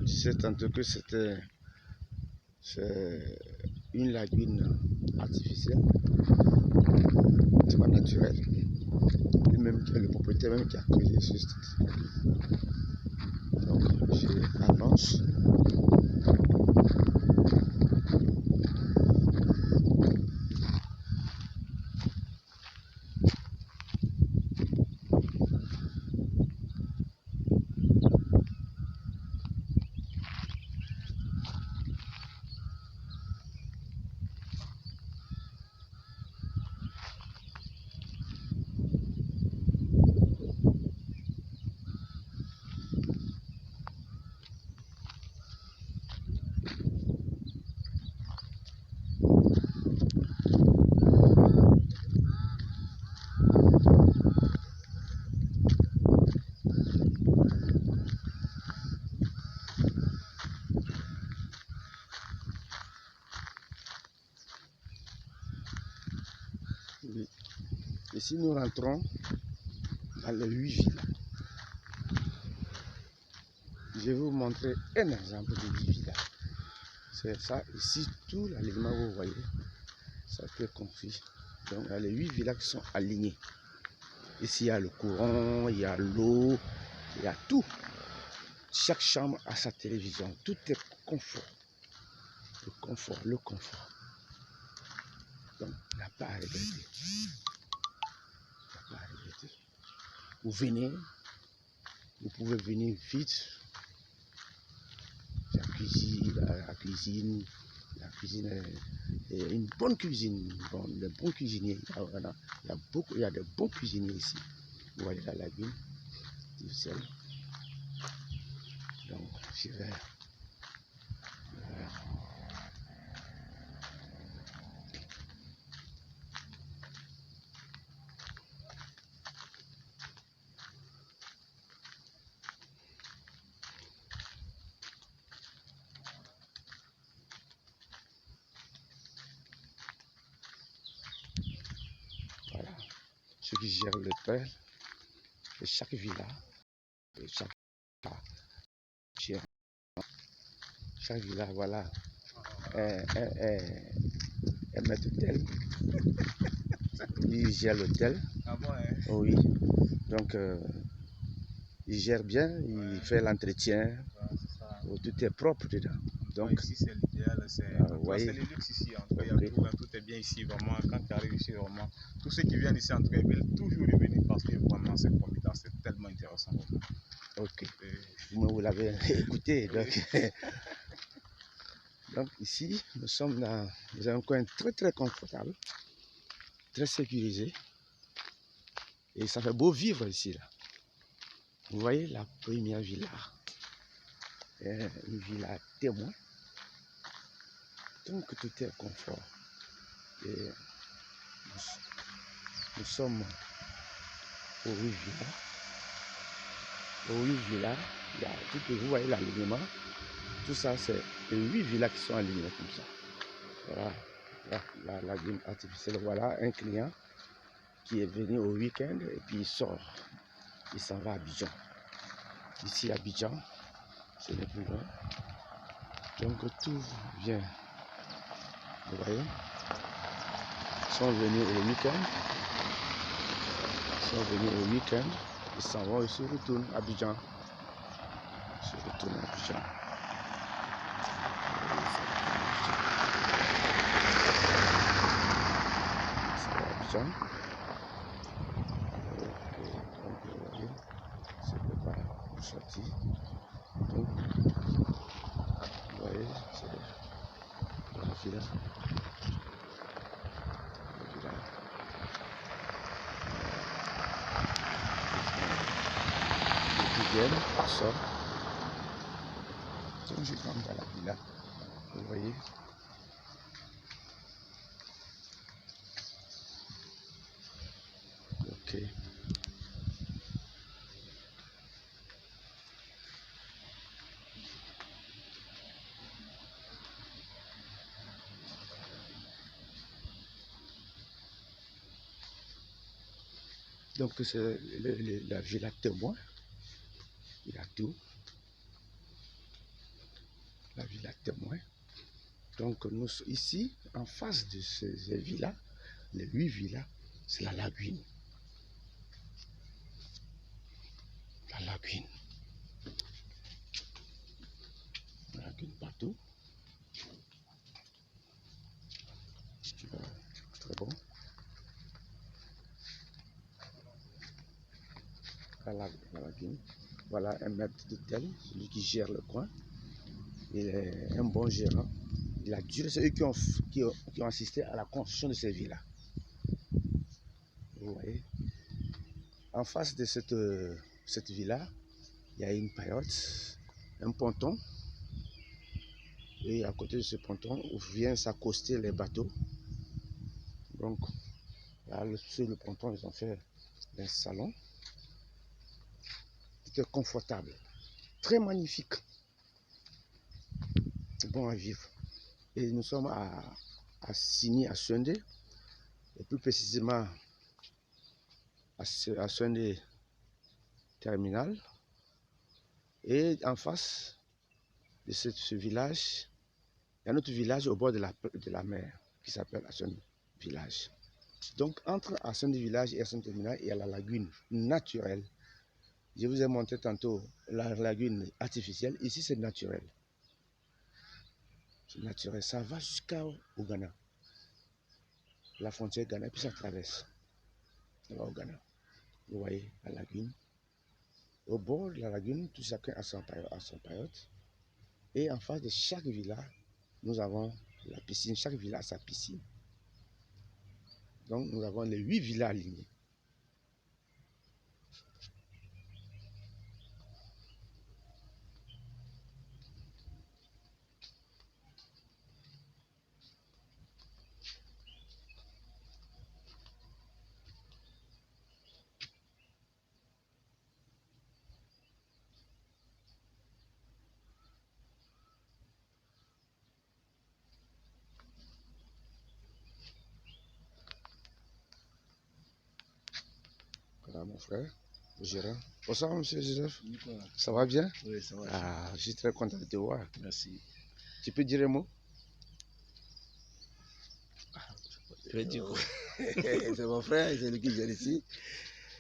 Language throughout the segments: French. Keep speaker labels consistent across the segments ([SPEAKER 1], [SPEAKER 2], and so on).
[SPEAKER 1] disais tantôt que c'est une lagune artificielle, c'est pas naturel. Lui-même, le propriétaire même qui a creusé ce site. Donc, j'avance. Oui. Ici, nous rentrons dans les 8 villas. Je vais vous montrer un exemple de 8 villas. C'est ça, ici, tout l'alignement que vous voyez, ça peut être compris. Donc, il y a les 8 villas qui sont alignées. Ici, il y a le courant, il y a l'eau, il y a tout. Chaque chambre a sa télévision. Tout est confort. Le confort, le confort. Donc, il n'y a pas à regretter. Il n'y a pas à regretter. Vous venez, vous pouvez venir vite. La cuisine est une bonne cuisine. Bon, les bons cuisiniers, il y a de bons cuisiniers ici. Vous voyez la lagune du ciel. Donc, je vais. Voilà. Ceux qui gèrent l'hôtel de chaque villa, de chaque villa, voilà, un maître d'hôtel. Il gère l'hôtel.
[SPEAKER 2] Ah bon, hein?
[SPEAKER 1] Oui. Donc, il gère bien, il fait l'entretien.
[SPEAKER 2] Ouais,
[SPEAKER 1] Tout est propre dedans. Donc,
[SPEAKER 2] ici, c'est l'idéal. C'est le luxe ici. En tout cas,
[SPEAKER 1] okay.
[SPEAKER 2] tout est bien ici. Vraiment, quand tu arrives ici, vraiment, tous ceux qui viennent ici, en tout cas, ils veulent toujours revenir parce que vraiment, c'est formidable. C'est tellement intéressant.
[SPEAKER 1] Ok. Vous l'avez écouté. Donc, donc, ici, nous sommes dans un coin très très confortable, très sécurisé. Et ça fait beau vivre ici. Là. Vous voyez la première villa. Une villa témoin. Donc tout est confort. Et nous sommes aux 8 villas. Aux 8 villas, il y a tout, vous voyez l'alignement. Tout ça, c'est les 8 villas qui sont alignées comme ça. Voilà la lagune artificielle. Voilà un client qui est venu au week-end et puis il sort. Il s'en va à Abidjan. Ici, à Abidjan, ce n'est plus loin. Donc tout vient. Vous voyez, ils sont venus au week-end. Ils sont venus au week-end. Ils s'en vont, ils se retournent à Abidjan. Ils se retournent à Abidjan. C'est Abidjan. Donc vous voyez, c'est préparé pour sortir. Donc, vous voyez, c'est la villa. Ils sortent. Donc je rentre dans la villa. Vous voyez. Ok. Donc c'est la villa témoin. Il y a tout. la villa témoin. Donc nous ici, en face de ces villas, les 8 villas, c'est la lagune. La lagune. La lagune partout. Très bon. La lagune. Voilà un maître d'hôtel, celui qui gère le coin. Il est un bon gérant. Il a duré, c'est eux qui ont assisté à la construction de ces villas. Vous voyez. En face de cette villa, il y a une paillote, un ponton. Et à côté de ce ponton, où viennent s'accoster les bateaux. Donc, là, sur le ponton, ils ont fait un salon. C'était confortable. Très magnifique. C'est bon à vivre. Et nous sommes à Sini, à Sunday. Et plus précisément, à Sunday Terminal. Et en face de ce village, il y a un autre village au bord de la mer qui s'appelle Sunday Village. Donc, entre Sunday Village et Sunday Terminal, il y a la lagune naturelle. Je vous ai montré tantôt la lagune artificielle. Ici, c'est naturel. C'est naturel. Ça va jusqu'au Ghana. La frontière Ghana, puis ça traverse. Ça va au Ghana. Vous voyez la lagune. Au bord de la lagune, tout chacun a son paillote. Et en face de chaque villa, nous avons la piscine. Chaque villa a sa piscine. Donc, nous avons les 8 villas alignées. Voilà mon frère, le gérant. Bonsoir, monsieur Joseph. Ça va bien?
[SPEAKER 3] Oui, ça va.
[SPEAKER 1] Ah, je suis très content de te voir.
[SPEAKER 3] Merci.
[SPEAKER 1] Tu peux dire un mot?
[SPEAKER 3] Je vais dire quoi? C'est mon frère, c'est lui qui vient ici.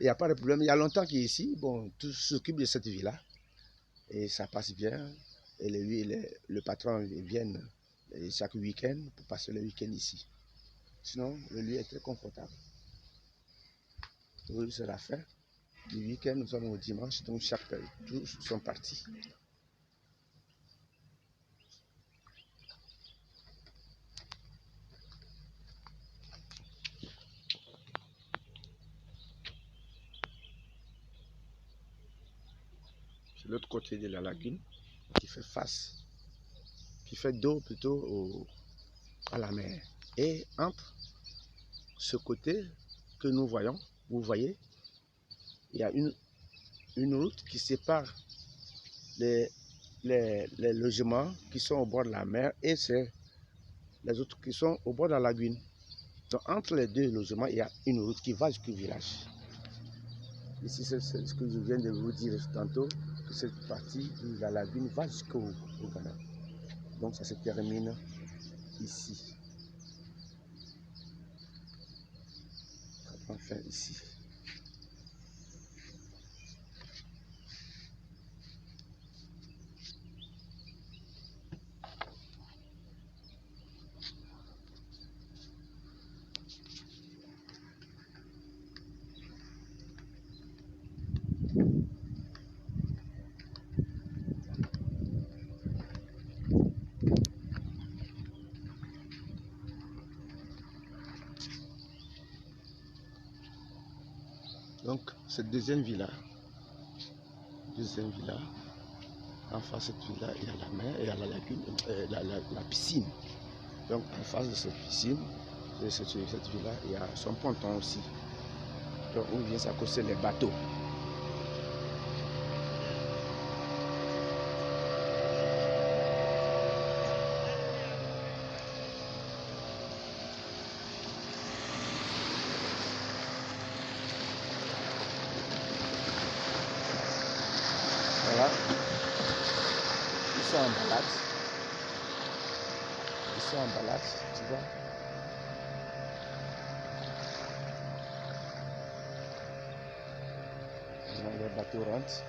[SPEAKER 1] Il n'y a pas de problème. Il y a longtemps qu'il est ici. Bon, tout s'occupe de cette vie-là. Et ça passe bien. Et lui, le patron, ils viennent chaque week-end pour passer le week-end ici. Sinon, le lieu est très confortable. Aujourd'hui, c'est la fin du week-end. Nous sommes au dimanche, donc tous sont partis. C'est l'autre côté de la lagune qui fait face, qui fait dos plutôt à la mer. Et entre ce côté que nous voyons, vous voyez, il y a une route qui sépare les logements qui sont au bord de la mer et c'est les autres qui sont au bord de la lagune. Donc entre les deux logements, il y a une route qui va jusqu'au village. Ici, c'est ce que je viens de vous dire tantôt, que cette partie de la lagune va jusqu'au Ghana. Donc ça se termine ici. Ça prend fin ici. Donc, cette deuxième villa, en face de cette villa, il y a la mer, il y a la lagune, la piscine. Donc, en face de cette piscine, de cette villa, il y a son ponton aussi. Donc, où vient s'accoster les bateaux. Voilà, ils sont en balade. sont en balade, tu vois. Les bateaux rentrent.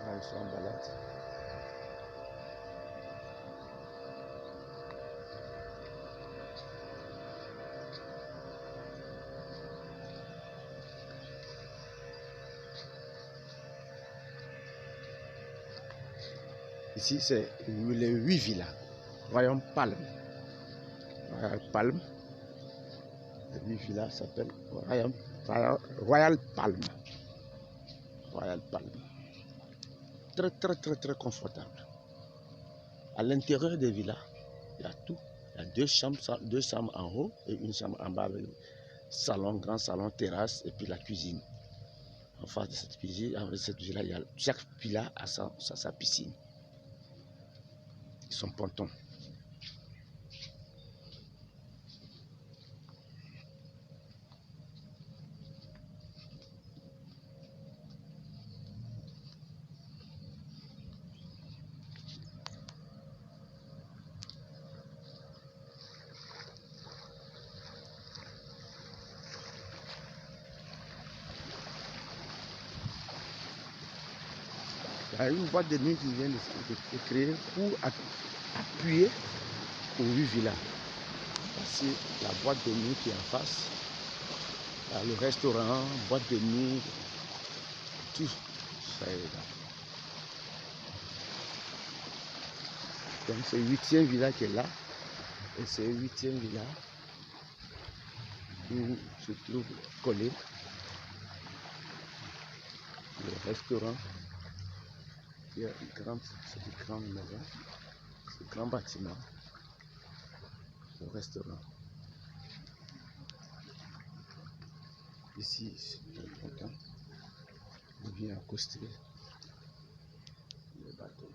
[SPEAKER 1] Là, ils sont en balade. Ici, c'est les 8 villas. Royaume Palme. Palme. Les 8 villas s'appellent Royal Palme. Royal Palme. Très confortable. À l'intérieur des villas, il y a tout. Il y a deux chambres en haut et une chambre en bas avec salon, grand salon, terrasse et puis la cuisine. En face de cette cuisine, avec cette villa, chaque villa a sa piscine. Ils sont pontons. Il y a une boîte de nuit qui vient de créer pour appuyer aux 8 villas. Voici la boîte de nuit qui est en face. Il y a le restaurant, boîte de nuit, tout ça est là. Donc c'est 8e villa qui est là. Et c'est 8e villa où se trouve collé le restaurant. Il y a une grande maison, ce grand bâtiment, le restaurant. Ici, c'est très content. On vient accoster les bateaux.